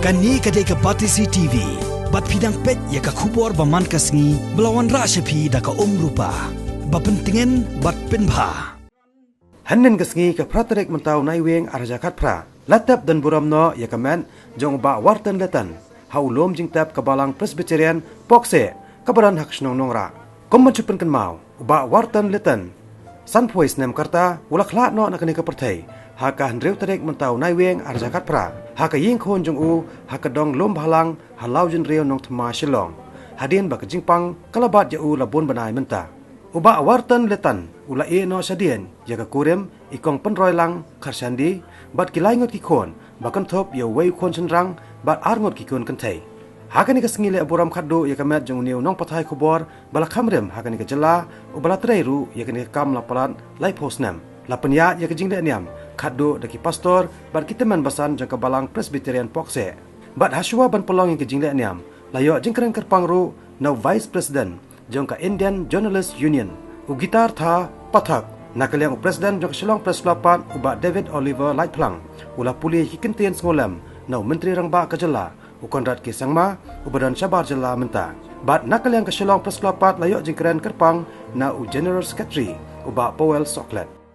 Kani kadai ke Batisi TV. Bat pidang pet ya ka Khubor baman kasngi belawan ra sepi da ka rupa. Bapentingan bat penbha. Hannen kasngi ka praterek mentau naiweng arjakat pra. Latap dan Burom no ya kamen Jong ba Warton Lytan. Haulom jing tap ka balang Presbyterian pokse kabaran hak snong nongra. Kom mencupen kan mau ba Warton Lytan. San Puis nem karta ulak la no nakani ka pertai. Haka hendreu terek mentau naiweng arjakat pra. Haka ying khon jong u haka dong lom balang halau jin reo nong thma shilong. Hadin ba ka jingpang kalabat ja u labon banai menta. Uba Warton Lytan ula e no sadien ya ka kurem ikong penroy lang kharsandi bat kilai ngot ki khon bakan thop ya wei khon chenrang bat ar ngot ki kon kantai. Hakani ka sngile Burom Khatduh ya ka met jong niu Nongpathai Khubor bala khamrem hakani ka Jylla ubala treiru ya ka kam lapalan lai posnam. Lapanya ya ke jingle niam Khatduh daki pastor bat kiteman basan jang ka balang Presbyterian pokse bat haswa ban pelong yang ke jingle niam layo jingkren kerpangru no vice president jang ka Indian Journalist Union u gitar tha pathak nakaliang u president jang Shillong press lapat uba David Oliver Lightplang ula puli hikentien ngolam no menteri rangba ka Jylla u konrad ki sangma u badan sabar Jylla menta bat nakaliang ka Shillong press lapat layo jingkren kerpang na u general secretary uba Powell Soklet.